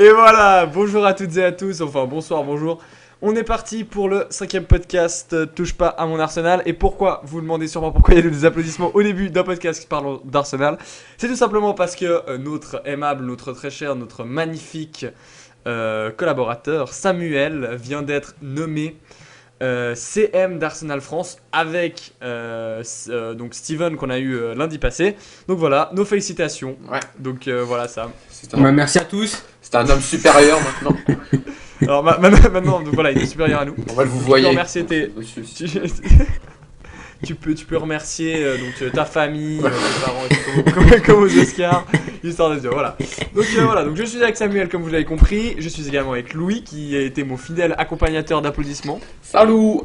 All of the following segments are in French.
Et voilà, bonjour à toutes et à tous, enfin bonsoir, bonjour. On est parti pour le 5e podcast Touche pas à mon Arsenal. Et pourquoi, vous demandez sûrement pourquoi il y a des applaudissements au début d'un podcast qui parle d'Arsenal. C'est tout simplement parce que notre aimable, notre très cher, notre magnifique collaborateur Samuel vient d'être nommé CM d'Arsenal France avec donc Steven qu'on a eu lundi passé. Donc voilà, nos félicitations. Ouais. Donc voilà Sam. Merci à tous. C'est un homme supérieur maintenant. Alors maintenant, donc voilà, il est supérieur à nous. On va le vous Tu peux voyez. remercier tu peux remercier donc ta famille, tes parents, comme aux Oscars, histoire de dire voilà. Donc je suis avec Samuel comme vous l'avez compris. Je suis également avec Louis qui a été mon fidèle accompagnateur d'applaudissements. Salut.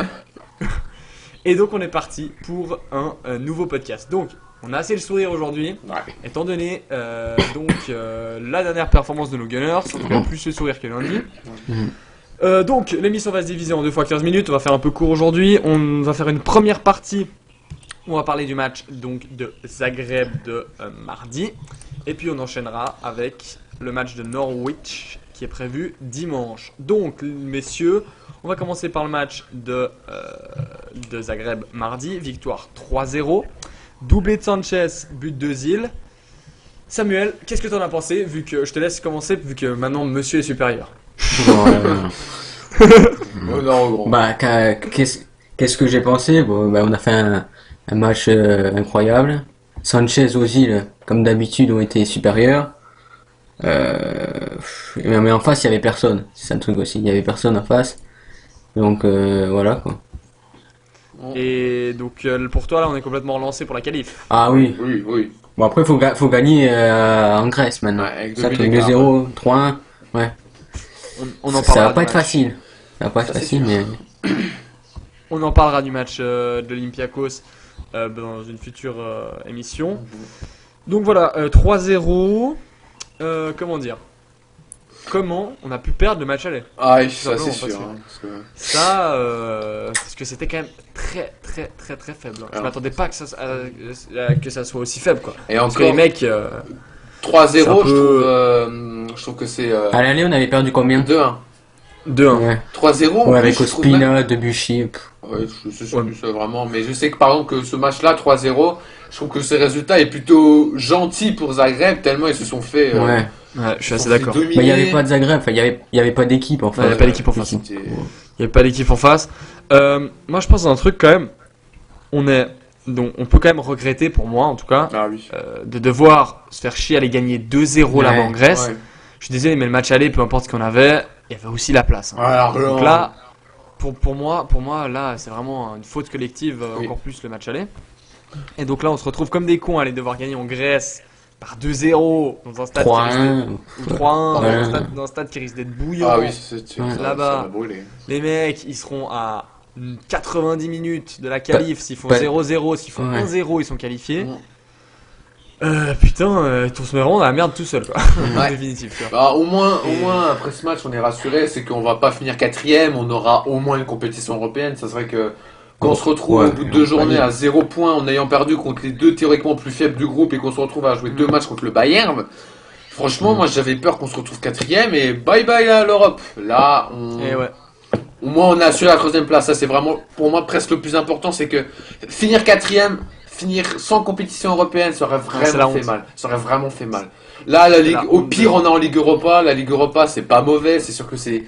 Et donc on est parti pour un nouveau podcast. Donc on a assez le sourire aujourd'hui, étant donné la dernière performance de nos Gunners, en tout cas plus le sourire que lundi. Donc l'émission va se diviser en 2 fois 15 minutes, on va faire un peu court aujourd'hui. On va faire une première partie où on va parler du match donc, de Zagreb de mardi. Et puis on enchaînera avec le match de Norwich qui est prévu dimanche. Donc messieurs, on va commencer par le match de Zagreb mardi, victoire 3-0. Doublé de Sanchez, but de Zil. Samuel, qu'est-ce que t'en as pensé vu que je te laisse commencer vu que maintenant monsieur est supérieur. Bah, qu'est-ce que j'ai pensé? Bon, bah, on a fait un match incroyable. Sanchez, Ozil, comme d'habitude, ont été supérieurs. Mais en face, il y avait personne. C'est un truc aussi. Il y avait personne en face. Donc voilà quoi. Et donc pour toi là on est complètement relancé pour la qualif. Ah oui. Oui. Bon après faut gagner en Grèce maintenant. Ouais, Ça, 2-0, 3-1. Ouais. On en Ça parlera va pas du être match. facile. Ça va pas être facile mais. On en parlera du match de l'Olympiakos dans une future émission. Donc voilà, 3-0. Comment dire? Comment on a pu perdre le match aller? Ah oui, ça Simplement, c'est sûr. Parce que c'était quand même très faible. Je m'attendais pas que ça soit aussi faible quoi. Et Parce que encore les mecs 3-0, c'est je trouve que c'est À l'aller on avait perdu combien? 2-1. 2-1. Ouais. 3-0. Ouais, avec je trouve même- Ospina, Debuchy. Ouais, je sais plus ça vraiment, mais je sais que par exemple que ce match-là, 3-0, je trouve que ce résultat est plutôt gentil pour Zagreb, tellement ils se sont fait. Ouais. Ouais, je suis ils assez se sont fait d'accord. dominer. Bah, il y avait pas de Zagreb, enfin, il y avait pas d'équipe en Ouais, il y avait fait. pas d'équipe en face. C'était- Il n'y avait pas d'équipe en face. Moi, je pense à un truc quand même. On peut quand même regretter, pour moi en tout cas, Ah oui. de devoir se faire chier à aller gagner 2-0 là-bas en Grèce. Ouais. Je suis désolé, mais le match aller, peu importe ce qu'on avait, il y avait aussi la place. Hein. Alors Donc là, pour moi, là, c'est vraiment une faute collective, Oui. encore plus le match aller. Et donc là, on se retrouve comme des cons à aller devoir gagner en Grèce par 2-0 dans un stade qui risque 3-1. ou 3-1 Ouais. dans un stade qui risque d'être bouillant. Ah oui, c'est Ouais. ça, Là-bas. ça va brûler. Les mecs, ils seront à 90 minutes de la qualif. S'ils font pas- 0-0, s'ils font Ouais. 1-0, ils sont qualifiés. Ouais. Putain, ils se mettront dans la merde tout seul, quoi. En Ouais. définitive, tu vois. Bah, au moins, après ce match, on est rassuré, c'est qu'on va pas finir 4ème, on aura au moins une compétition européenne. Ça serait que quand on se retrouve Ouais, au bout de 2 journées ouais. à 0 points en ayant perdu contre les deux théoriquement plus faibles du groupe et qu'on se retrouve à jouer 2 matchs contre le Bayern, franchement, moi j'avais peur qu'on se retrouve 4ème et bye bye à l'Europe. Là, Et ouais. au moins on a assuré la 3ème place. Ça, c'est vraiment pour moi presque le plus important, c'est que finir 4ème, finir sans compétition européenne, ça aurait c'est la vraiment fait honte. mal. Ça aurait vraiment fait mal. Là, la Ligue, la au honte pire, de- on est en Ligue Europa. La Ligue Europa, c'est pas mauvais. C'est sûr que c'est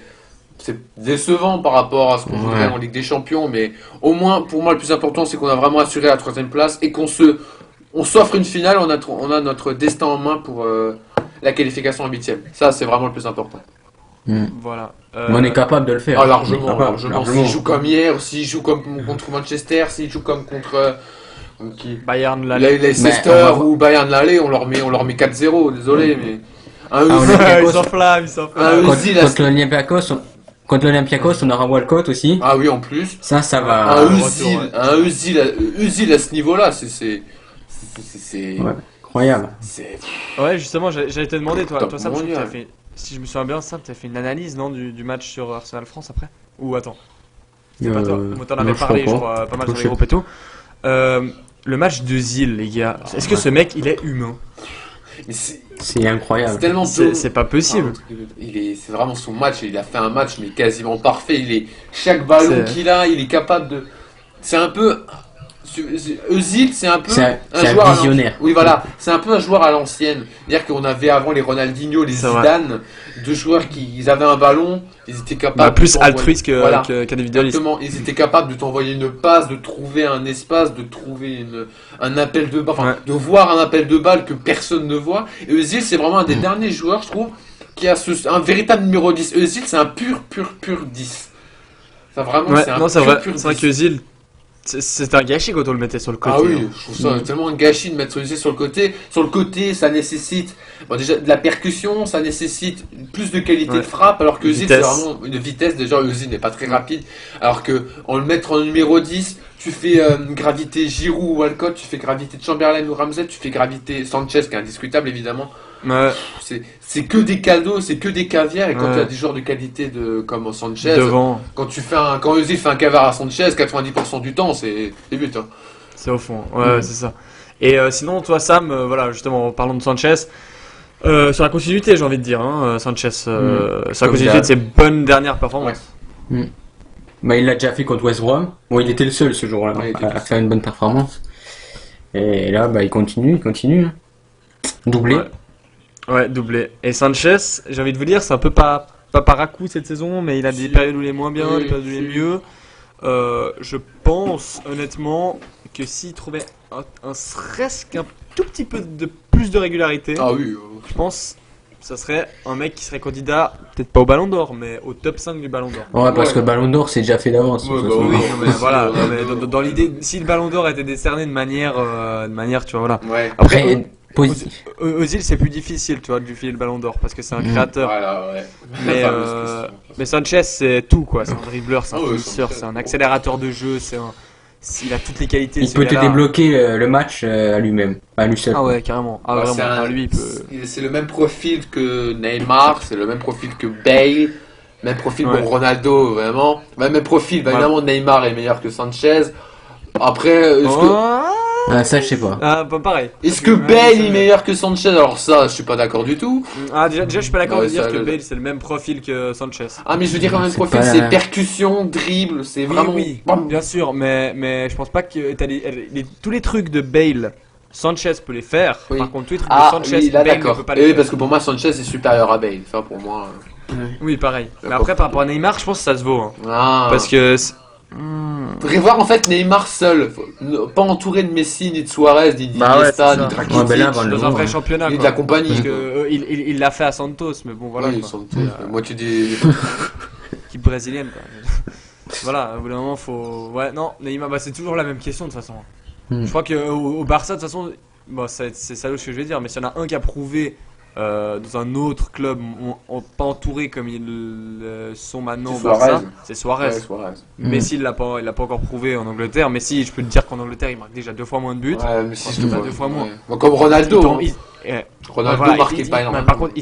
décevant par rapport à ce qu'on voudrait en Ligue des Champions. Mais au moins, pour moi, le plus important, c'est qu'on a vraiment assuré la 3ème place et qu'on s'offre une finale. On a notre destin en main pour la qualification en 8ème. Ça, c'est vraiment le plus important. Voilà. Mais on est capable de le faire. Ah, largement, On est capable, largement. S'il joue comme hier, s'il joue comme contre Manchester, s'il joue comme contre qui Bayern, là. Leicester Mais on va- ou Bayern l'aller, on leur met 4-0, désolé, mais un Ah, on Özil, est- Ils s'enflamment, ils s'enflamment. un Contre, Özil, contre l'Olympiakos, on aura Walcott aussi. ah oui, en plus, Ça un va. Özil, ouais. un Özil à ce niveau-là, c'est Ouais, incroyable. ouais, Justement, j'allais te demander, toi, Top Sam, je crois que mondial. t'as fait, si je me souviens bien, Sam, t'as fait une analyse, non, du match sur Arsenal France après? Ou attends, c'est pas toi, on t'en avait non, parlé, je crois crois, pas mal sur Je les sais groupes et tout. Le match de Zil, les gars, est-ce que ce mec, il est humain? Mais c'est C'est incroyable. tellement C'est pas possible. c'est vraiment son match. Il a fait un match mais quasiment parfait. Chaque ballon qu'il a, il est capable de. C'est un peu. Özil, c'est un peu C'est joueur un visionnaire. Oui, voilà, c'est un peu un joueur à l'ancienne. C'est-à-dire qu'on avait avant les Ronaldinho, les C'est vrai. Zidane, deux joueurs ils avaient un ballon, ils étaient capables. Plus de t'envoyer- altruiste Voilà. qu'individualiste. Exactement, ils étaient capables de t'envoyer une passe, de trouver un espace, de trouver un appel de balle, enfin, de voir un appel de balle que personne ne voit. Et Özil, c'est vraiment un des derniers joueurs, je trouve, qui a un véritable numéro 10. Özil, c'est un pur 10. Ça, vraiment, Ouais, c'est un non, c'est pur, vrai. pur C'est vrai 10. que Özil, c'est un gâchis quand on le mettait sur le côté. Ah oui, hein. je trouve ça tellement un gâchis de mettre Özil sur le côté. Sur le côté, ça nécessite déjà de la percussion, ça nécessite plus de qualité de frappe, alors que Özil, c'est Vitesse. vraiment une vitesse. Déjà, Özil n'est pas très rapide, alors que en le mettre en numéro 10, tu fais gravité Giroud ou Walcott, tu fais gravité Chamberlain ou Ramsey, tu fais gravité Sanchez, qui est indiscutable évidemment. Ouais. C'est que des cadeaux, c'est que des caviars, et quand Ouais. tu as des joueurs de qualité comme Sanchez, Devant, quand Özil fait un caviar à Sanchez, 90% du temps, c'est but. Hein. c'est au fond. Ouais, c'est ça. Et sinon, toi, Sam, voilà, justement, en parlant de Sanchez, sur la continuité, j'ai envie de dire, hein, Sanchez, sur la Comme continuité d'hab. de ses bonnes dernières performances. Bah, il l'a déjà fait contre West Brom. Bon, il était le seul ce jour-là Ouais, il était à faire une bonne performance. Et là, bah, il continue. Hein. Doublé. Ouais, doublé. Et Sanchez, j'ai envie de vous dire, c'est un peu pas par à-coup cette saison, mais il a des périodes où il est moins bien, des périodes où il est mieux. Je pense honnêtement que s'il trouvait serait-ce qu'un tout petit peu de plus de régularité, Ah oui. je pense que ça serait un mec qui serait candidat, peut-être pas au Ballon d'Or, mais au top 5 du Ballon d'Or. Ouais, parce Ouais. que Ballon d'Or, c'est déjà fait d'avance. Ouais, de toute bah façon. oui. Non, mais voilà, non, mais dans l'idée, si le Ballon d'Or était décerné de manière, tu vois, voilà. Ouais. Après, Özil, c'est plus difficile, tu vois, de lui filer le Ballon d'Or parce que c'est un créateur. Voilà, ouais. Mais, La fameuse question. mais Sanchez, c'est tout, quoi. C'est un dribbleur, c'est un Ah ouais, finisseur, Sanchez. c'est un accélérateur de jeu, il a toutes les qualités. il ce peut te gars-là. débloquer le match à lui-même. À lui seul. Ah ouais, carrément. Ah, Bah, vraiment. c'est un- Ah, lui, il peut. C'est le même profil que Neymar, c'est le même profil que Bale, même profil Ouais. bon Ronaldo, vraiment. Même profil, bah, Ouais. évidemment Neymar est meilleur que Sanchez. Après, Ah, ça, je sais pas. Ah, pas pareil. est-ce que Ouais, Bale c'est- est meilleur que Sanchez? Alors ça, je suis pas d'accord du tout. Ah, déjà, je suis pas d'accord Ouais, de dire ça, que le- Bale, c'est le même profil que Sanchez. Ah mais je veux dire, le même C'est profil, pas- c'est percussion, dribble, c'est Oui, vraiment... oui, Bam. bien sûr, mais je pense pas que t'as tous les trucs de Bale, Sanchez peut les faire. Oui. Par contre, tous les trucs Ah de Sanchez, oui, là Bale ne d'accord. peut pas les Oui, faire. parce que pour moi, Sanchez est supérieur à Bale. Ça, pour moi... Oui, pareil. Mais D'accord. après, par rapport à Neymar, je pense que ça se vaut. Hein. Ah. Parce que. Faudrait voir en fait Neymar seul, pas entouré de Messi, ni de Suarez, ni Bah ouais, d'Iniesta, c'est ni ça. de Ouais, Rakitic, ben là, avant le Dans un voir, vrai hein. championnat. ni de quoi. la compagnie. Parce que il l'a fait à Santos, mais bon, voilà. oui, quoi. la moitié des... Équipe brésilienne, quoi. Voilà, au bout d'un moment, faut. Ouais, non, Neymar, bah, c'est toujours la même question de toute façon. Hmm. Je crois qu'au Barça, de toute façon, bon, c'est salaud ce que je vais dire, mais s'il y en a un qui a prouvé dans un autre club, pas entouré comme ils sont maintenant au C'est Barça, Suarez. c'est Suarez. Ouais, Suarez. Messi, il l'a pas encore prouvé en Angleterre. Messi, je peux te dire qu'en Angleterre, il marque déjà 2 fois moins de buts. Ouais, mais si je te Enfin, vois. 2 fois moins. Ouais. Bon, comme Ronaldo. Il t'en- hein. Ronaldo voilà, marquait pas mais énormément. par contre,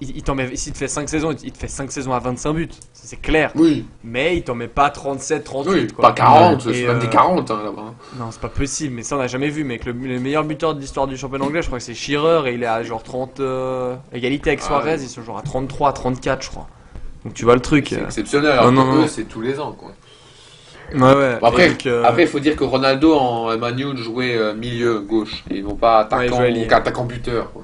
il t'en met, s'il te fait 5 saisons, il te fait 5 saisons à 25 buts. Ça, c'est clair. Oui, Mais il t'en met pas 37, 38. oui, quoi. pas 40, Et, c'est même des 40 hein, là-bas. Non, c'est pas possible. Mais ça, on n'a jamais vu. Mais que le meilleur buteur de l'histoire du championnat anglais, je crois que c'est Shearer. Et il est à genre 30. Égalité avec Ah, Suarez, ouais. ils sont genre à 33, 34, je crois. Donc tu vois le truc. C'est exceptionnel, alors non, que non, non. eux, c'est tous les ans, quoi. Ouais, ouais. Bon, après, Et donc, après, il faut dire que Ronaldo en Manu jouait milieu gauche, et non pas Ouais, il attaquant, jouait ailier. attaquant buteur. Quoi.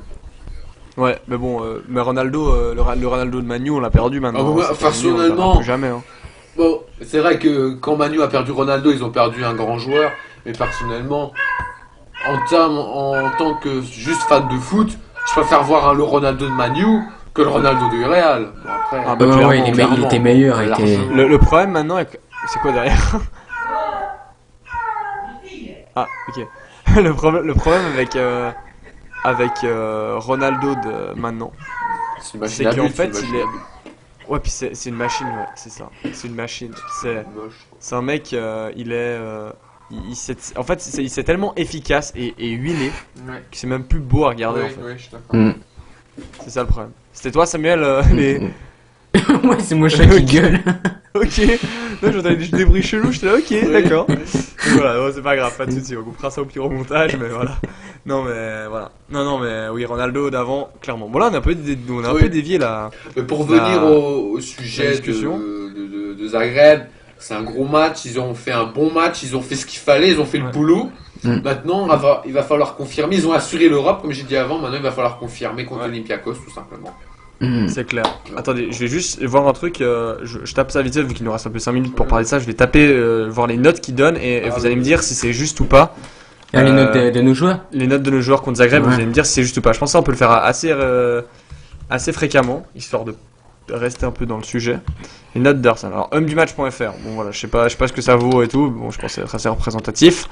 Ouais, mais bon, mais Ronaldo, le Ronaldo de Manu, on l'a perdu maintenant. Ah, bah, C'est fini, on le verra personnellement- plus jamais. Hein. Bon, c'est vrai que quand Manu a perdu Ronaldo, ils ont perdu un grand joueur, mais personnellement, en tant que juste fan de foot, je préfère voir le Ronaldo de Manu que le Ronaldo du Real. Bon, après, Ah, bah, Ouais, clairement, ouais, il clairement. était meilleur. Il Largement. était... Le problème maintenant, c'est quoi derrière? Ah, ok. Le problème avec Ronaldo de maintenant, c'est une machine c'est à qu'en but, fait, c'est une il machine est. à but. Ouais, puis c'est une machine, ouais, c'est ça. C'est une machine. Moche. C'est un mec, il est. En fait, il c'est tellement efficace et huilé Ouais. que c'est même plus beau à regarder en Oui, fait. oui, je suis d'accord. Hmm. C'est ça le problème. C'était toi, Samuel, les. Ouais, c'est mon chat qui gueule. Ok. Non, j'entendais des bruits chelous, j'étais là, ok, d'accord. Donc voilà, bon, c'est pas grave, pas de soucis, on coupera ça au pire au montage, mais voilà. Non mais voilà. Non mais oui, Ronaldo d'avant, clairement. Bon là on a un peu, un Oui. peu dévié là. Mais pour venir au sujet la discussion. de Zagreb, c'est un gros match, ils ont fait un bon match, ils ont fait ce qu'il fallait, ils ont fait le Ouais. boulot. Mm. Maintenant, il va falloir confirmer, ils ont assuré l'Europe, comme j'ai dit avant, maintenant il va falloir confirmer contre Ouais. Olympiakos, tout simplement. C'est clair. Attendez, je vais juste voir un truc. Je tape ça vite fait vu qu'il nous reste un peu 5 minutes pour parler de ça. Je vais taper, voir les notes qu'ils donnent et vous allez me dire si c'est juste ou pas. Ah, les notes de nos joueurs. Les notes de nos joueurs contre Zagreb, Ouais. vous allez me dire si c'est juste ou pas. Je pense que ça on peut le faire assez fréquemment, histoire de rester un peu dans le sujet. Les notes d'Arsenal. Alors, homme-du-match.fr. Bon voilà, je sais pas ce que ça vaut et tout. Bon, je pense que c'est assez représentatif.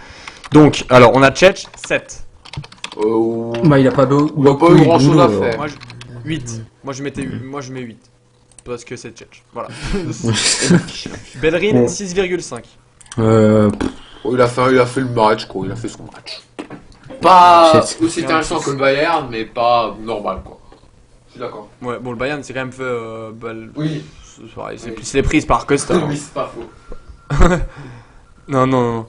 Donc, alors on a Tchèch 7. Bah, il a pas Il n'y a pas eu grand chose à faire. Moi, 8. Moi je mets 8. Parce que c'est Tchèch. Voilà. Bellerin Bon. 6,5. Il a fait le match, quoi. Il a fait son match. Pas Shit. aussi intéressant que le Bayern, mais pas normal, quoi. Je suis d'accord. Ouais, bon, le Bayern c'est quand même fait. Oui. C'est pareil, Oui. c'est prise par Costa. hein. Oui, c'est pas faux. Non.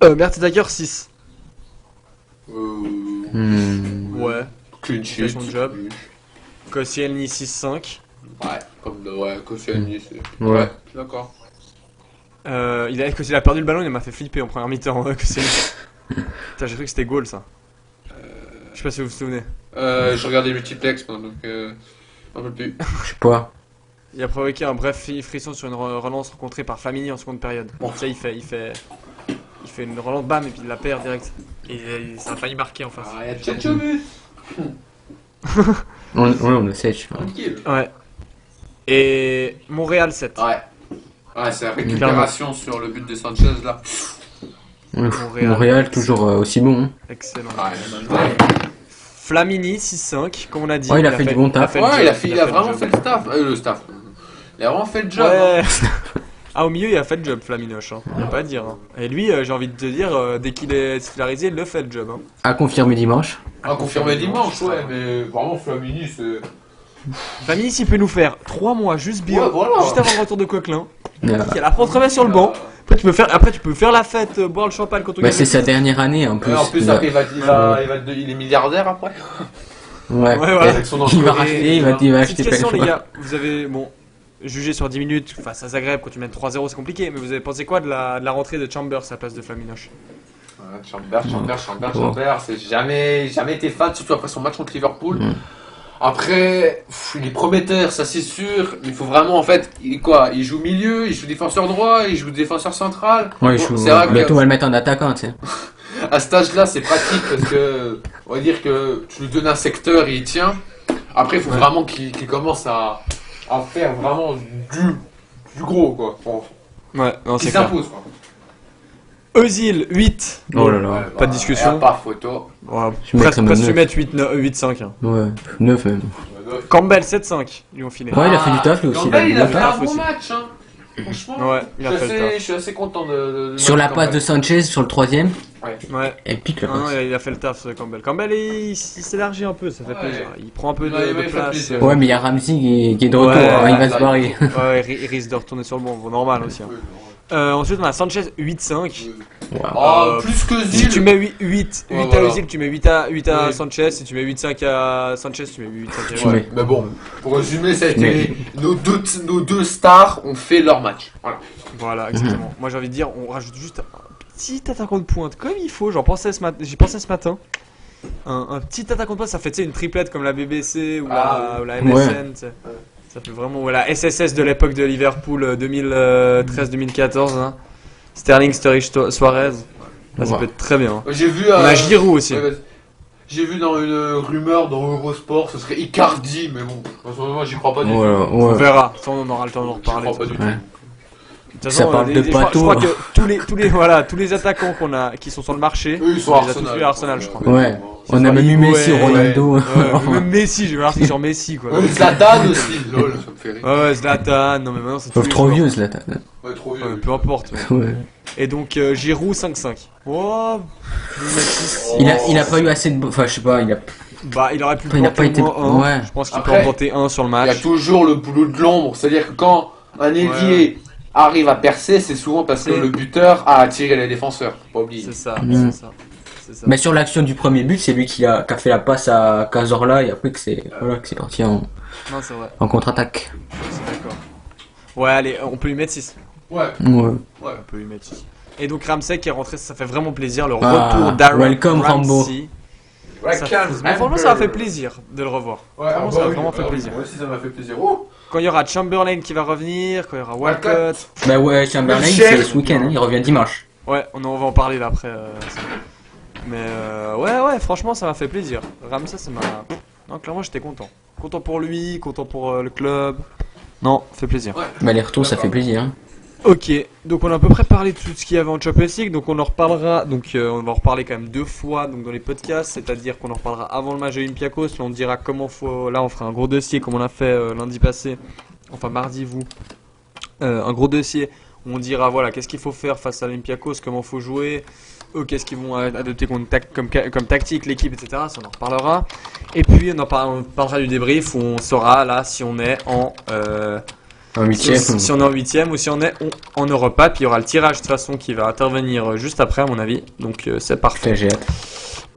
Mertesacker 6. Ouais. Clean Il fait sheet. son job. Koscielny 6,5. Ouais, Koscielny, c'est. Ouais. je suis d'accord. Quand il a perdu le ballon, il m'a fait flipper en première mi-temps. Koscielny. Putain, j'ai cru que c'était goal ça. Je sais pas si vous vous souvenez. Je regardais multiplex, moi, donc. Un peu plus. Je sais pas. Il a provoqué un bref frisson sur une relance rencontrée par Flamini en seconde période. Bon, ça, il fait une relance, bam, et puis il la perd direct. Et ça a failli marquer en face. Ah, il y a Tchatchomus. On le sait, je sais pas. Tranquille. Ouais. Et Montréal 7. Ouais, c'est la récupération sur le but de Sanchez là. Montréal, toujours aussi bon. Hein. Excellent. Ouais. Flamini 6,5, comme on a dit. Ouais, il a fait du bon taf. le job, Il a vraiment le fait job. le staff. Le staff. Il a vraiment fait le job. Ouais. Ah, au milieu, il a fait le job, Flaminoche. Hein. On peut pas dire. Hein. Et lui, j'ai envie de te dire, dès qu'il est titularisé, il le fait le job. Hein. À confirmer dimanche. Confirmé dimanche, ouais, mais vraiment Flamini, c'est. Flamini, s'il peut nous faire 3 mois juste bien, Ouais, voilà. juste avant le retour de Coquelin, Ouais. qui a très bien sur le banc. Après, tu peux faire la fête, boire le champagne quand on Bah, gagne c'est le sa titre. dernière année en plus. En plus, Il va- après, il est milliardaire après. Ouais. Ouais, voilà. Avec son Il va enculé, racheter, il va Petite acheter question, plein les de gars. Vous avez, jugé sur 10 minutes face à Zagreb, quand tu mènes 3-0, c'est compliqué. Mais vous avez pensé quoi de la rentrée de Chambers à la place de Flaminoche? Chambers, c'est jamais été fan, surtout après son match contre Liverpool. Après, il est prometteur, ça c'est sûr. Il faut vraiment, en fait, il joue milieu, il joue défenseur droit, il joue défenseur central. Ouais, Bon, je c'est vrai bientôt on que va le mettre en attaquant, tu sais. à cet âge-là, c'est pratique parce que, on va dire que tu lui donnes un secteur et il tient. Après, il faut vraiment qu'il commence à faire vraiment du gros, quoi. Ouais, non, Qu'il c'est clair. s'impose, quoi. Özil 8. Oh là là. Pas de discussion. Pas photo. Ouais, Je mettrais presque même mettre 8-5. Hein. Ouais, 9 même. Campbell 7-5. Ils ont filé. Ouais, il a fait du taf lui aussi. Campbell, il a fait un taf bon aussi. match, hein. Franchement, Ouais, il a fait le taf. je suis assez content de Sur la passe de Campbell. Sanchez, sur le troisième, Ouais. elle pique la Non, non, passe. il a fait le taf, ce Campbell. Campbell, il s'élargit un peu, ça fait Ouais. plaisir. Il prend un peu de Ouais, il fait place. plaisir. Ouais, mais il y a Ramsey qui est de retour, Ouais, hein, il va se là, barrer. Ouais, il risque de retourner sur le banc, bon, normal aussi. Hein. Ensuite, on a Sanchez 8-5. Oh, plus que Si Zil. tu mets 8 Ouais, à voilà. Özil, tu mets 8 à Oui. Sanchez. Si tu mets 8-5 à Sanchez, tu mets 8-5 à Tu Özil. mets- Mais bon, pour résumer, ça a été Mais- nos deux stars ont fait leur match. Voilà. Voilà, exactement. Moi, j'ai envie de dire, on rajoute juste un petit attaquant de pointe, comme il faut. J'y pensais ce matin. Un petit attaquant de pointe, ça fait tu sais, une triplette comme la BBC ou Ah, ou la MSN. tu sais. Ça fait vraiment la SSS de l'époque de Liverpool 2013-2014. Hein. Sterling, Sturridge, Suarez. Là, ça Ouais. peut être très bien. Hein. J'ai vu. On a Giroud aussi. Ouais, vas-y. J'ai vu dans une rumeur dans Eurosport, ce serait Icardi, mais bon, en ce moment, j'y crois pas du tout. Voilà, On ouais. verra. Ça, on aura le temps d'en J'y reparler. crois pas du tout. Ouais. De toute Ça façon, parle de je crois bateau. que tous les attaquants qui sont sur le marché, Eux, ils sont on les a Arsenal. tous eu à Arsenal, je crois. Ouais. On a soit même eu Higuaín, Messi, ouais. Ronaldo. Ouais, même Messi, j'ai vu un article sur Messi quoi. Zlatan aussi, lol, ça me fait rire. Ouais, Zlatan, non mais maintenant c'est tous Sauf les trop joueurs. vieux, Zlatan. Ouais, trop vieux. Ouais, peu importe. Ouais. Ouais. Et donc Giroud 5-5. Oh, je vais mettre 6. Il a pas eu assez de. Enfin, je sais pas, il a. Bah, il aurait pu Il a planter pas été- au moins 1. ouais. Je pense qu'il peut Après, en planter 1 sur le Il y a match. toujours le boulot de l'ombre, c'est-à-dire que quand un ailier arrive à percer, c'est souvent parce que Ouais. le buteur a attiré les défenseurs, faut pas oublier. C'est ça, Mm. c'est ça. c'est ça. Mais sur l'action du premier but, c'est lui qui a fait la passe à Cazorla et après que c'est parti Non, c'est vrai. en contre-attaque. Je suis d'accord. Ouais, allez, on peut lui mettre 6. Ouais. Ouais. On peut lui mettre 6. Et donc Ramsey qui est rentré, ça fait vraiment plaisir. Le Ah, retour d'Aaron welcome, Rambo. Ramsey. Franchement, ça m'a fait plaisir de le revoir. Ouais, Vraiment, ça m'a vraiment fait plaisir. Moi aussi, ça m'a fait plaisir. Oh, Quand il y aura Chamberlain qui va revenir, quand il y aura Walcott. Bah ouais, Chamberlain, c'est ce week-end, hein, il revient dimanche. Ouais, on va en parler là après. Mais ouais, franchement, ça m'a fait plaisir. Ramsey, ça m'a. Non, clairement, j'étais content. Content pour lui, content pour le club. Non, fait plaisir. Bah les retours, ça fait plaisir. Hein. Ok, donc on a à peu près parlé de tout ce qu'il y avait en Champions League, donc on en reparlera, on va en reparler quand même 2 fois donc dans les podcasts, c'est-à-dire qu'on en reparlera avant le match de Olympiakos, là on dira comment faut, là on fera un gros dossier comme on a fait lundi passé, enfin mardi un gros dossier où on dira voilà qu'est-ce qu'il faut faire face à Olympiakos, comment faut jouer, qu'est-ce qu'ils vont adopter comme tactique, l'équipe, etc. Ça on en reparlera, et puis on parlera du débrief où on saura là si on est en... En huitième. Si on est en 8ème ou si on est en Europa, puis il y aura le tirage de toute façon qui va intervenir juste après à mon avis, donc c'est parfait. J'ai hâte.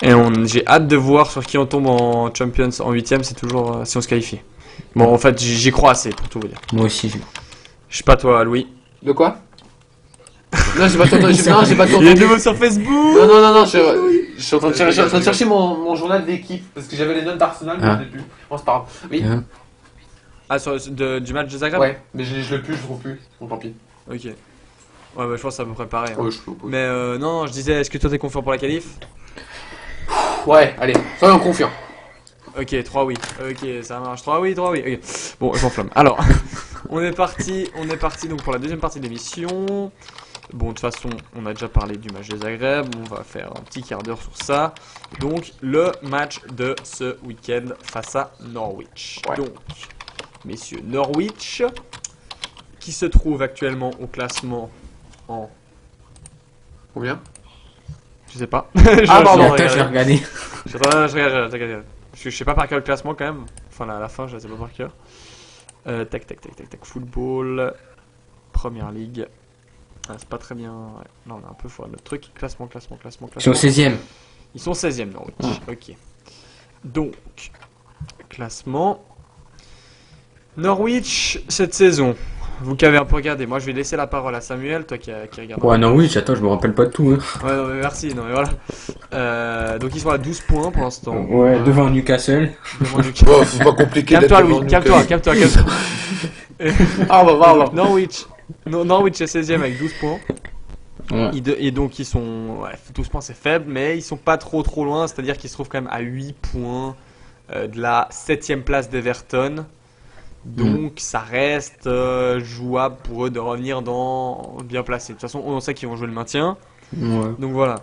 Et j'ai hâte de voir sur qui on tombe en Champions en 8ème, c'est toujours si on se qualifie. Bon en fait j'y crois assez pour tout vous dire. Moi aussi. Je sais pas toi Louis. de quoi? Non, j'ai pas tout entendu. Non, j'ai pas tout Il y a entendu. de mots sur Facebook. Non, je suis en train de chercher mon journal d'équipe parce que j'avais les notes d'Arsenal, mais je l'ai plus. Bon, c'est pas grave. Oui. Ah du match de Zagreb. Ouais, mais je l'ai plus, je trouve plus. Bon, tant pis. Ok. Ouais bah je pense que ça peut préparer. Ouais, je peux. Mais non, je disais, est-ce que toi t'es confiant pour la qualif? Ouais, allez, soyons confiants. Ok, 3 oui. Ok, ça marche. 3 oui. Ok. Bon, je m'enflamme. Alors, on est parti donc pour la deuxième partie de l'émission. Bon, de toute façon, on a déjà parlé du match de Zagreb. On va faire un petit quart d'heure sur ça. Donc, le match de ce week-end face à Norwich. Ouais. Donc, messieurs, Norwich, qui se trouve actuellement au classement en... Combien? Je sais pas. Ah, pardon, Attends, je vais regarder. Je regarde. Je sais pas par quel classement quand même. Enfin, à la fin, je sais pas par cœur. Tac. Football. Première ligue. Ah, c'est pas très bien. Ouais. Non, on a un peu fort. Le truc. Classement. Ils sont 16ème. Ils sont 16ème, Norwich. Ok. Donc, classement. Norwich, cette saison. Vous qui avez un peu regardé. Moi, je vais laisser la parole à Samuel, toi qui regarde. Ouais, non, oui, attends, je me rappelle pas de tout. Hein. Ouais, non, mais merci. Non, mais voilà. Donc, ils sont à 12 points pour l'instant. Ouais, devant Newcastle. Devant Newcastle. Oh, c'est pas compliqué. Calme-toi, Louis. Calme-toi. Ah, bah. Norwich est 16ème avec 12 points. Ouais. Et donc ils sont... Ouais, 12 points c'est faible, mais ils sont pas trop loin, c'est-à-dire qu'ils se trouvent quand même à 8 points de la 7ème place d'Everton. Donc ça reste jouable pour eux de revenir dans bien placé. De toute façon, on sait qu'ils vont jouer le maintien. Ouais. Donc voilà.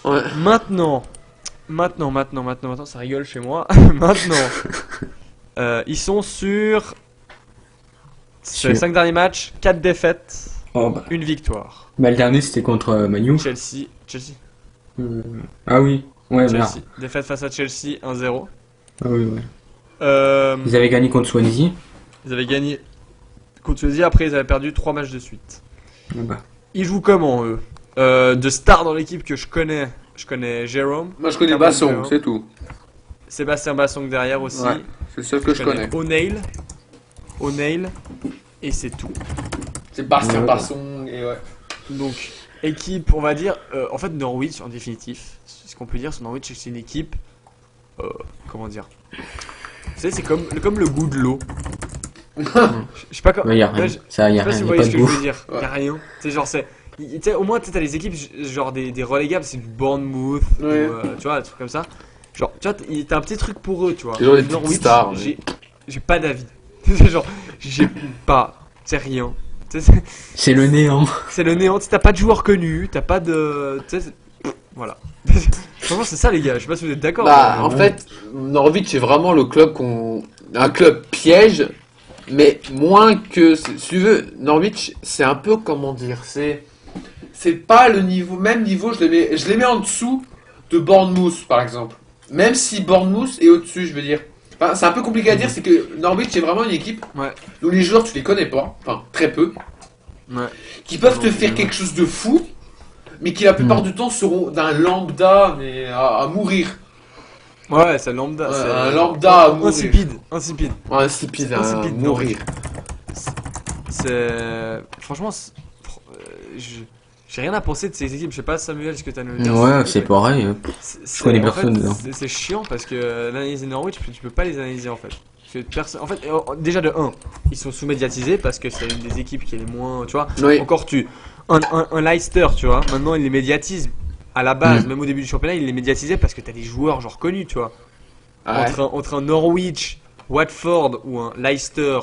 Ouais. Maintenant, ça rigole chez moi. Maintenant, ils sont sur les 5 derniers matchs, 4 défaites, Oh, bah. 1 victoire. Bah, le dernier, c'était contre Manu. Chelsea. Ah oui. Ouais, Chelsea. merde. Défaite face à Chelsea 1-0. Ah oui, ouais. Euh, Ils avaient gagné contre Swansea. ils avaient gagné contre Swansea, après ils avaient perdu 3 matchs de suite. Ah bah. Ils jouent comment eux? De stars dans l'équipe que je connais Jérôme. Moi, je connais Cameron Basson, Jérôme. c'est tout. Sébastien Bassong derrière aussi. Ouais, c'est le seul que je connais. O'Neil. Et c'est tout. C'est Bastien Ouais. Basson, et ouais. Donc, équipe, on va dire. En fait, Norwich, en définitif, ce qu'on peut dire sur Norwich, c'est que c'est une équipe. Comment dire? Tu sais, c'est comme le goût de l'eau. Je sais pas comment. Ouais, y a rien. Ouais, je Ça, y sais a pas rien. si Y vous a voyez pas ce de que je veux bouffe. dire. Ouais. Y a rien. Tu sais, genre, tu sais, au moins, tu sais, t'as des équipes, genre des relégables, c'est du Bournemouth, Ouais. ou, tu vois, des trucs comme ça. Genre, tu vois, t'as un petit truc pour eux, tu vois. C'est genre des petites Norwich, stars, ouais. j'ai pas d'avis. C'est genre, j'ai pas. C'est rien. Tu sais, C'est le néant. c'est le néant. Tu sais, t'as pas de joueurs connus, t'as pas de. Tu sais, voilà. Franchement, c'est ça, les gars. Je sais pas si vous êtes d'accord. Bah, mais- en fait, Norwich c'est vraiment le club un club piège, mais moins que. Si tu veux, Norwich, c'est un peu, comment dire, c'est pas le même niveau, je les mets en dessous de Bournemouth, par exemple. Même si Bournemouth est au-dessus, je veux dire. Enfin, c'est un peu compliqué à dire, c'est que Norwich est vraiment une équipe Ouais. où les joueurs, tu les connais pas, enfin, très peu, Ouais. qui peuvent Non, te faire ouais. quelque chose de fou, mais qui la plupart du temps seront d'un lambda, mais à mourir. Ouais, c'est lambda. Ouais, c'est un lambda à mourir. insipide. Ouais, insipide à Insipide, mourir. C'est. Franchement, j'ai rien à penser de ces équipes. Je sais pas, Samuel, ce que t'as à nous dire. Ouais, c'est pareil. Hein. Je connais personne dedans. C'est chiant parce que l'analyser Norwich, tu peux pas les analyser en fait. En fait, déjà de 1, ils sont sous-médiatisés parce que c'est une des équipes qui est les moins. Tu vois, Oui. encore un Leicester, tu vois, maintenant ils les médiatisent. À la base, même au début du championnat, ils les médiatisaient parce que t'as des joueurs genre connus, tu vois. Ouais. Entre un Norwich, Watford ou un Leicester,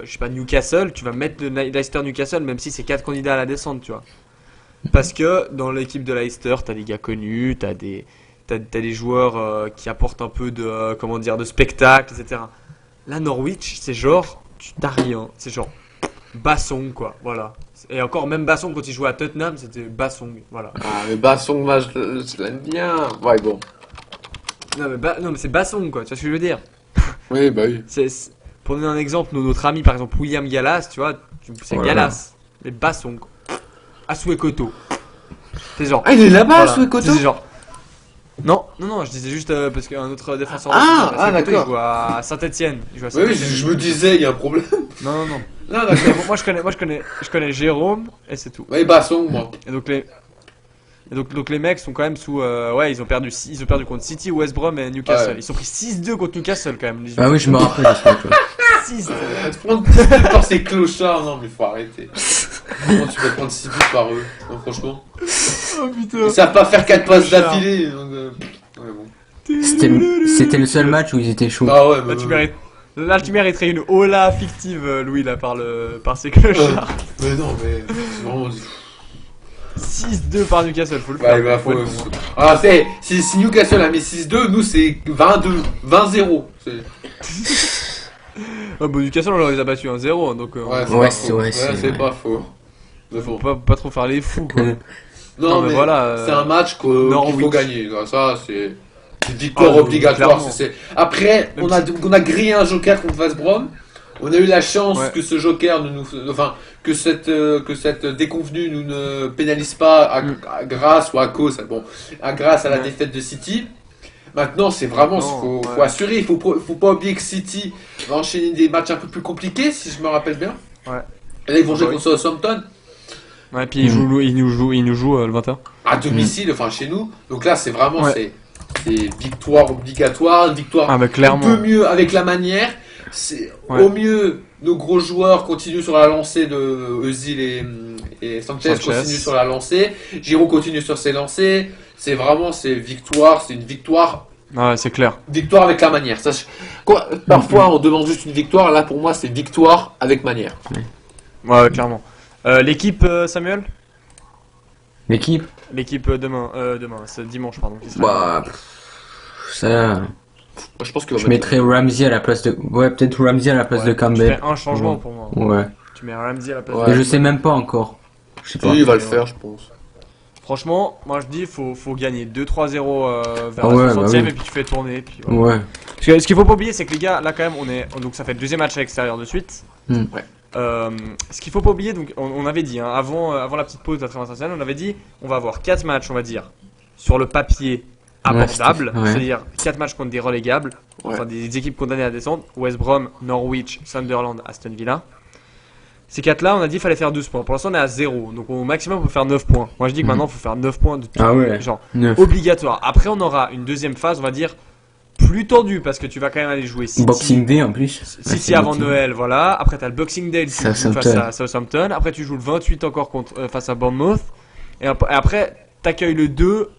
je sais pas, Newcastle, tu vas mettre le Leicester Newcastle même si c'est 4 candidats à la descente, tu vois. Parce que dans l'équipe de Leicester, t'as des gars connus, t'as des joueurs qui apportent un peu de comment dire de spectacle, etc. Là, Norwich, c'est genre, tu t'as rien, c'est genre Bassong quoi, voilà. Et encore même Bassong quand il jouait à Tottenham, c'était Bassong, voilà. Ah, mais Bassong, moi, je l'aime bien. Ouais, bon. Non mais c'est Bassong quoi, tu vois ce que je veux dire. Oui, bah oui. Pour donner un exemple, notre ami par exemple William Gallas, tu vois, c'est Oh là Gallas, mais Bassong. Asuekoto. C'est genre. Ah, il est là-bas, voilà. Asuekoto. C'est genre. Non, je disais juste parce qu'un autre défenseur. Ah, Asuekoto, d'accord. Il joue à Saint-Etienne. Oui, je me disais, il y a un problème. Non. Non, d'accord. Moi je connais Jérôme et c'est tout. Oui, Bassong, moi. Et donc les mecs sont quand même sous ouais, ils ont perdu contre City, West Brom et Newcastle. Ouais. Ils sont pris 6-2 contre Newcastle quand même. Ah oui, je me rappelle de ça. 6-2. Tu prends par ces clochards, non, mais faut arrêter. Comment tu peux prendre 6 buts par eux, non, franchement. Oh putain. Ils savent pas faire 4 passes d'affilée. Donc, ouais, bon. C'était le seul match où ils étaient chauds. Ah ouais, Là, tu mériterais une Ola fictive, Louis, là, par ces clochards. Mais non, mais c'est vraiment. 6-2 par Newcastle, faut le Ouais, faire. bah, faut. Ah, si Newcastle a mis 6-2, nous c'est 22, 20-0. Ah, bah, Newcastle, on leur les a battus 1-0, donc C'est pas faux. C'est faut faux. pas trop faire les fous, quoi. Non, mais voilà, c'est un match qu'il Norwich. faut gagner. Ça, c'est une victoire Ah, obligatoire. clairement. Après, on a grillé un joker contre West Brom. On a eu la chance Ouais. que ce joker que cette déconvenue nous ne pénalise pas grâce ou à cause, grâce à la défaite de City. Maintenant, c'est vraiment, faut assurer. Il faut pas oublier que City va enchaîner des matchs un peu plus compliqués, si je me rappelle bien. Ouais. Et là, ils vont jouer contre Southampton. Ouais, puis il nous joue le 21. À domicile, chez nous. Donc là, c'est vraiment c'est victoire obligatoire, une victoire mais clairement. un peu mieux avec la manière. Au mieux, nos gros joueurs continuent sur la lancée de Özil et Sanchez continuent sur la lancée. Giroud continue sur ses lancées. C'est vraiment victoire, c'est une victoire. Ouais, c'est clair. Victoire avec la manière. Parfois, on demande juste une victoire. Là, pour moi, c'est victoire avec manière. Ouais, clairement. L'équipe, Samuel? L'équipe L'équipe demain, c'est dimanche, pardon. Bah, ça. Je pense que Je mettrais Ramsey à la place de. Ouais, peut-être Ramsey à la place de Tu Campbell. fais un changement pour moi. Ouais. Tu mets Ramsey à la place Ouais. de Et je sais même pas encore. Je sais pas. Oui, il va le faire, je pense. Franchement, moi je dis faut gagner 2-3-0 vers Ah ouais, la 60e bah oui. et puis tu fais tourner. Et puis, voilà. Ouais. Ce qu'il faut pas oublier, c'est que les gars, là quand même, donc ça fait le deuxième match à l'extérieur de suite. Ouais. Ce qu'il faut pas oublier, donc on avait dit, hein, avant la petite pause de la trêve internationale, on avait dit on va avoir 4 matchs, on va dire, sur le papier abordables, ouais. c'est-à-dire 4 matchs contre des relégables, enfin des équipes condamnées à descendre, West Brom, Norwich, Sunderland, Aston Villa. Ces 4-là, on a dit qu'il fallait faire 12 points. Pour l'instant, on est à 0. Donc au maximum, il faut faire 9 points. Moi, je dis que maintenant, il faut faire 9 points de tout. Ah ouais. Genre, 9. obligatoire. Après, on aura une deuxième phase, on va dire, plus tendue, parce que tu vas quand même aller jouer City. Boxing Day en plus. City avant Noël, voilà. Après, tu as le Boxing Day, tu joues face à Southampton. Après, tu joues le 28 encore face à Bournemouth. Et après, tu accueilles le 2,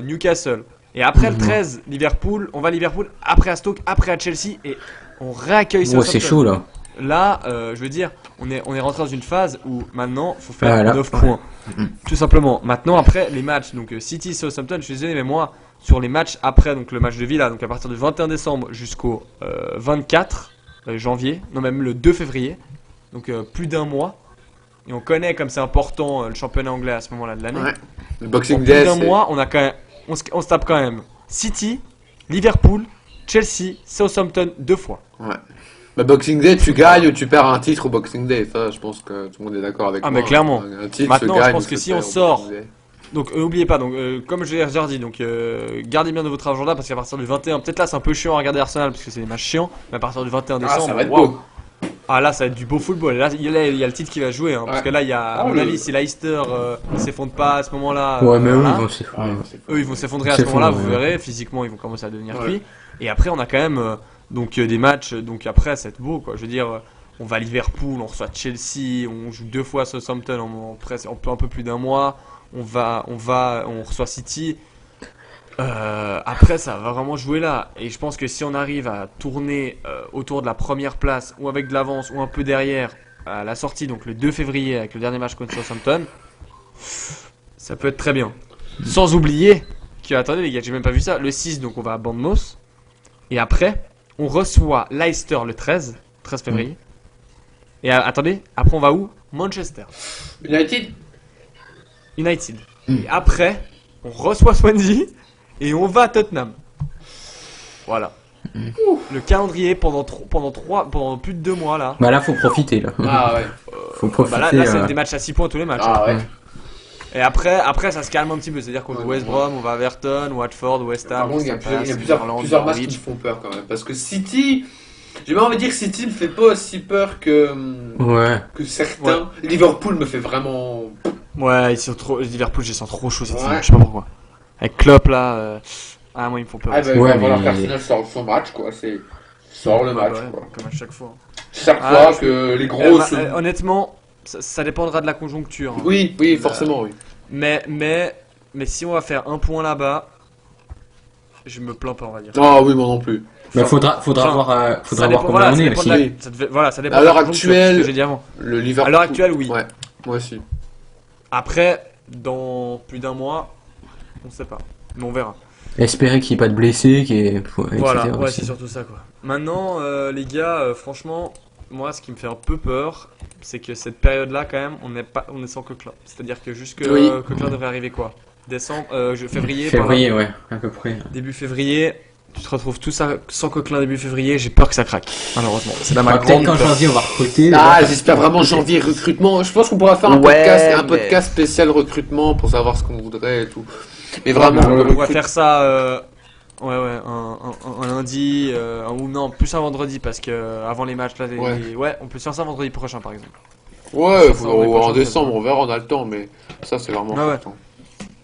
Newcastle. Et après, le 13, Liverpool. On va à Liverpool, après à Stoke, après à Chelsea. Et on réaccueille Southampton. c'est chaud là. Là, je veux dire, on est rentré dans une phase où maintenant, il faut faire Voilà. 9 points. Tout simplement. Maintenant, après les matchs, donc City, Southampton, je suis désolé, mais moi, sur les matchs après donc le match de Villa, donc à partir du 21 décembre jusqu'au 24 janvier, non même le 2 février, donc plus d'un mois. Et on connaît comme c'est important le championnat anglais à ce moment-là de l'année. Ouais. Le En Boxing plus Day, d'un mois, on a quand même, on se tape quand même City, Liverpool, Chelsea, Southampton 2 fois. Ouais. Le Boxing Day, tu gagnes ou tu perds un titre au Boxing Day. Ça, je pense que tout le monde est d'accord avec moi. Ah, mais clairement. Un titre Maintenant, se gagne je pense ou que se si perd on au sort Boxing Day. Donc n'oubliez pas, donc comme je l'ai déjà dit, donc gardez bien de votre agenda parce qu'à partir du 21, peut-être là c'est un peu chiant à regarder Arsenal parce que c'est des matchs chiants, mais à partir du 21 Ah, décembre, ça va être waouh. beau. Ah là ça va être du beau football. Et là il y a le titre qui va jouer, hein, parce Ouais. que là il y a, à Oh, mon le- avis, si Leicester s'effondre pas à ce moment-là, Ouais, mais eux, voilà, ils vont s'effondrer. eux ils vont s'effondrer à ce moment-là, vous S'effondrer, ouais. verrez, physiquement ils vont commencer à devenir Ouais. cuits. Et après on a quand même des matchs, donc après ça va être beau quoi. Je veux dire, on va à Liverpool, on reçoit Chelsea, on joue 2 fois à Southampton en un peu plus d'un mois. On reçoit City. Après, ça va vraiment jouer là. Et je pense que si on arrive à tourner autour de la première place, ou avec de l'avance, ou un peu derrière, à la sortie, donc le 2 février, avec le dernier match contre Southampton, ça peut être très bien. Sans oublier que, attendez les gars, j'ai même pas vu ça, le 6, donc on va à Bournemouth. Et après, on reçoit Leicester le 13 février. Et attendez, après on va où? Manchester United. United. Et après, on reçoit Swansea et on va à Tottenham. Voilà. Le calendrier pendant plus de 2 mois là. Bah là, faut profiter là. Ah ouais. Faut profiter. Bah là c'est des matchs à 6 points tous les matchs. Ah ouais. Et après ça se calme un petit peu. C'est-à-dire qu'on joue West Brom, on va à Everton, Watford, West Par Ham. contre, il y a Crystal plusieurs, Palace, plusieurs Sunderland, matchs qui me Norwich. font peur quand même. Parce que City, j'ai même envie de dire que City me fait pas aussi peur que Ouais. certains. Liverpool me fait vraiment. Ouais, ils sont trop. Liverpool, j'ai sens trop chaud cette saison. Ouais. Je sais pas pourquoi. Avec Klopp là. Moi, ils me font peur. Ah bah, Ouais, voilà, mais- personnel sort son match quoi. C'est sort le match Ouais, quoi. comme à chaque fois. Chaque Ah, fois je- que les gros se... Honnêtement, ça dépendra de la conjoncture. Hein. Oui, forcément, oui. Mais si on va faire un point là-bas, je me plains pas, on va dire. Ah oui, moi non plus. Bah, Enfin, faudra enfin, voir, ça faudra dépend, voir comment voilà, on ça est dépend aussi. de la- Oui. voilà, ça dépend À de la l'heure conjoncture, actuelle- ce que j'ai dit avant. Le Liverpool. À l'heure actuelle, oui. Ouais, moi aussi. Après, dans plus d'un mois, on sait pas. Mais on verra. Espérer qu'il n'y ait pas de blessés, Voilà, etc. ouais, aussi. c'est surtout ça quoi. Maintenant, les gars, franchement, moi, ce qui me fait un peu peur, c'est que cette période-là, quand même, on est sans Coquelin. C'est-à-dire que jusque Oui. Coquelin devrait arriver quoi? Février, Février, ouais, à peu près. début février. Tu te retrouves tout ça sans Coquelin début février. J'ai peur que ça craque, malheureusement. C'est là ma Bah, peut-être grande qu'en peur. janvier on va recruter. Ah, j'espère vraiment janvier recrutement. Je pense qu'on pourra faire un Ouais, podcast, mais- spécial recrutement pour savoir ce qu'on voudrait et tout. Mais Ouais, vraiment, mais on le pourrait recrut- faire ça. Un lundi, ou non, plus un vendredi parce que avant les matchs là, Ouais. on peut se faire ça vendredi prochain par exemple. Ouais, Ça, on est pas en chaud, décembre, ça. on verra, on a le temps, mais ça c'est vraiment Ah ouais. important.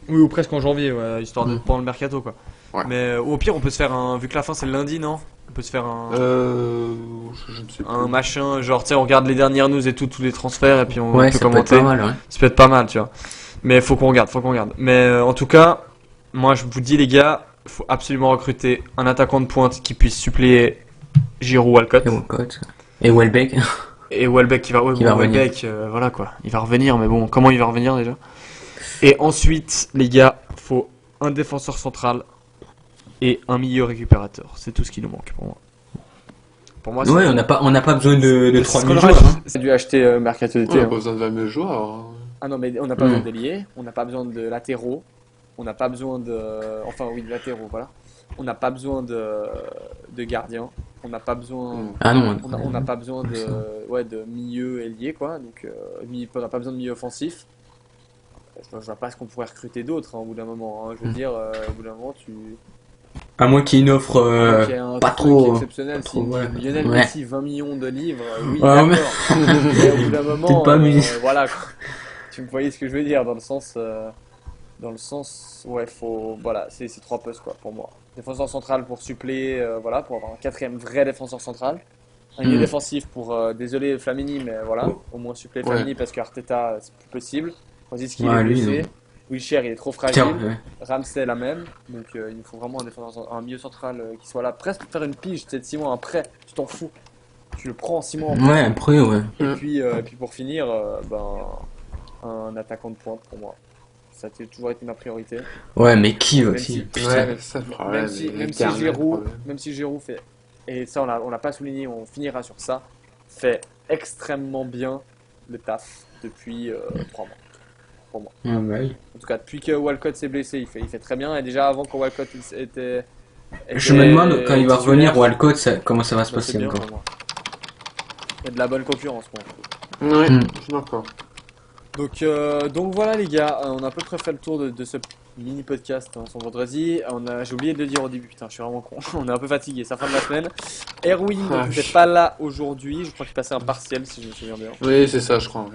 Oui, ou presque en janvier, ouais, histoire de pendant le mercato quoi. Ouais. Mais au pire, on peut se faire vu que la fin c'est le lundi, non? On peut se faire Je ne sais un plus. machin, genre, tu sais, on regarde les dernières news et tout, tous les transferts, et puis on Ouais, peut ça peut être commenter. pas mal, ouais. Ça peut être pas mal, tu vois. Mais faut qu'on regarde. Mais en tout cas, moi je vous dis, les gars, faut absolument recruter un attaquant de pointe qui puisse suppléer Giroud, Walcott. Et Walcott. Et Welbeck. Et Welbeck qui va, Qui va revenir. Welbeck, voilà quoi. Il va revenir, mais bon, comment il va revenir déjà? Et ensuite, les gars, faut un défenseur central et un milieu récupérateur. C'est tout ce qui nous manque pour moi. Pour moi, Ouais, on n'a pas besoin de c'est 3 ce 000 qu'on joueurs. aurait- Hein. C'est dû acheter mercato On d'été. a hein. pas besoin de 20 joueurs. hein. Ah non, mais on n'a pas Mm. besoin d'ailier, on n'a pas besoin de latéraux, on n'a pas besoin de. Enfin, oui, de latéraux, voilà. On n'a pas besoin de gardiens, on n'a pas besoin. Mm. Ah non. On n'a pas besoin Ça. de milieu ailier, quoi. Donc, on n'a pas besoin de milieu offensif. Je vois pas ce qu'on pourrait recruter d'autre, hein, au bout d'un moment. Hein. Je veux dire, au bout d'un moment, tu. À moins qu'il y ait une offre qu'il y ait un pas truc trop. exceptionnel. pas trop, Si ouais. Lionel Ouais. Messi, 20 millions de livres, oui, Ouais, d'accord. mais- Mais au bout d'un moment, Peut-être pas, mais- voilà, quoi. Tu me voyais ce que je veux dire, dans le sens, ouais, voilà, c'est ces 3 postes, quoi, pour moi. Défenseur central pour suppléer, voilà, pour avoir un 4ème vrai défenseur central. Un milieu Mm. défensif pour, désolé Flamini, mais voilà, au moins suppléer Ouais. Flamini parce qu'Arteta, c'est plus possible. Rosicky, Ouais, il est lui, blessé. non. Wilshere, il est trop fragile. Tiens, ouais. Ramsey la même, donc il nous faut vraiment un milieu central qui soit là, presque pour faire une pige, peut-être 6 mois, un prêt, tu t'en fous. Tu le prends en 6 mois en prêt. Ouais, après, ouais. Et puis pour finir, un attaquant de pointe pour moi. Ça a toujours été ma priorité. Ouais, mais qui Même aussi si- Putain. Ouais, ça le problème. Même si Giroud fait, et ça on l'a pas souligné, on finira sur ça, fait extrêmement bien le taf depuis 3 mois. Ah, bah oui. En tout cas, depuis que Walcott s'est blessé, il fait très bien. Et déjà avant que Walcott était Je me demande quand il va titulaire, revenir Walcott, comment ça va se bah, c'est passer bien encore. pour moi. Il y a de la bonne concurrence, moi. Ouais, Mm. je suis d'accord. Donc voilà les gars, on a à peu près fait le tour de ce mini podcast hein, son vendredi. J'ai oublié de le dire au début, putain, je suis vraiment con. On est un peu fatigué, c'est la fin de la semaine. Erwin n'était pas là aujourd'hui, je crois qu'il passait un partiel si je me souviens bien. Oui, c'est ça, je crois.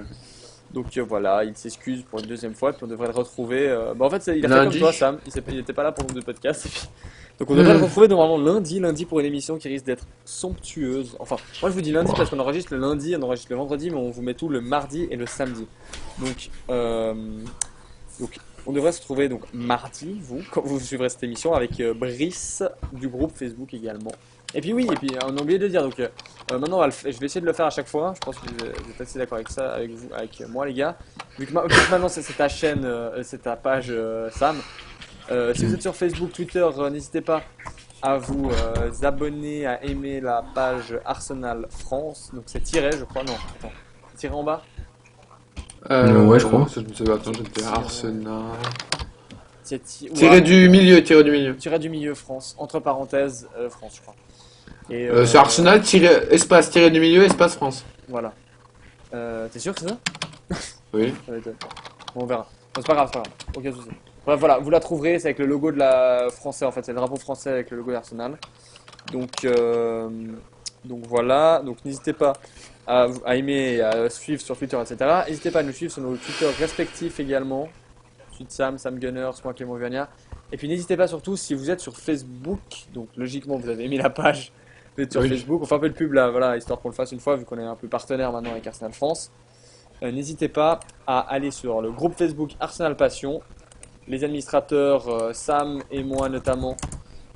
Donc voilà, il s'excuse pour une deuxième fois, puis on devrait le retrouver. En fait, il a fait comme toi, Sam, il n'était pas là pour le nombre de podcasts. Et puis... Donc on devrait le retrouver normalement lundi pour une émission qui risque d'être somptueuse. Enfin, moi je vous dis lundi parce qu'on enregistre le lundi, on enregistre le vendredi, mais on vous met tout le mardi et le samedi. Donc on devrait se retrouver donc mardi, quand vous suivrez cette émission, avec Brice du groupe Facebook également. Et puis on a oublié de le dire, donc maintenant je vais essayer de le faire à chaque fois, je pense que vous êtes assez d'accord avec ça, avec moi les gars. Vu que maintenant c'est ta chaîne, c'est ta page Sam, si vous êtes sur Facebook, Twitter, n'hésitez pas à vous abonner, à aimer la page Arsenal France, donc c'est tiré je crois, non, attends, tiré en bas. Ouais, je crois. Attends, j'étais Arsenal. Tiré du milieu. Tiré du milieu France, entre parenthèses France, je crois. Et c'est Arsenal, espace, tiré du milieu, espace France. Voilà. T'es sûr que c'est ça? Oui. Bon, on verra. Bon, c'est pas grave, aucun souci. Bref, voilà, vous la trouverez, c'est avec le logo de la français en fait, c'est le drapeau français avec le logo d'Arsenal. Donc voilà, donc n'hésitez pas à aimer, à suivre sur Twitter, etc. N'hésitez pas à nous suivre sur nos Twitter respectifs également. Ensuite Sam Gunners, moi Clément Viania. Et puis n'hésitez pas surtout si vous êtes sur Facebook, donc logiquement vous avez aimé la page, vous êtes sur Facebook, on fait un peu de pub là, voilà, histoire qu'on le fasse une fois vu qu'on est un peu partenaire maintenant avec Arsenal France. N'hésitez pas à aller sur le groupe Facebook Arsenal Passion. Les administrateurs, Sam et moi notamment,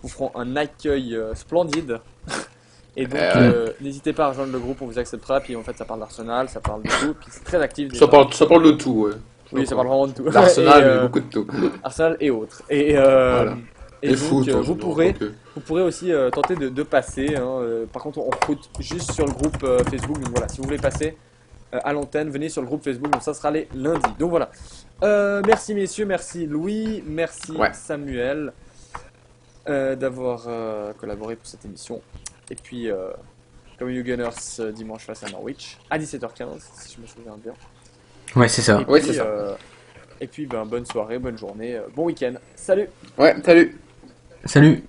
vous feront un accueil splendide. Et donc, n'hésitez pas à rejoindre le groupe, on vous acceptera. Puis en fait, ça parle d'Arsenal, ça parle de tout. Puis c'est très actif. Ça parle de tout, ouais. Oui, ça parle vraiment de tout. D'Arsenal, mais beaucoup de tout. Arsenal et autres. Et donc, foot, vous pourrez aussi tenter de passer. Par contre, on recrute juste sur le groupe Facebook. Donc voilà, si vous voulez passer à l'antenne, venez sur le groupe Facebook. Donc ça sera les lundis. Donc voilà. Merci messieurs, merci Louis, merci Samuel d'avoir collaboré pour cette émission. Et puis, comme You Gunners dimanche face à Norwich à 17h15, si je me souviens bien. Ouais, c'est ça. Et puis, et puis bonne soirée, bonne journée, bon week-end. Salut! Ouais, salut! Salut!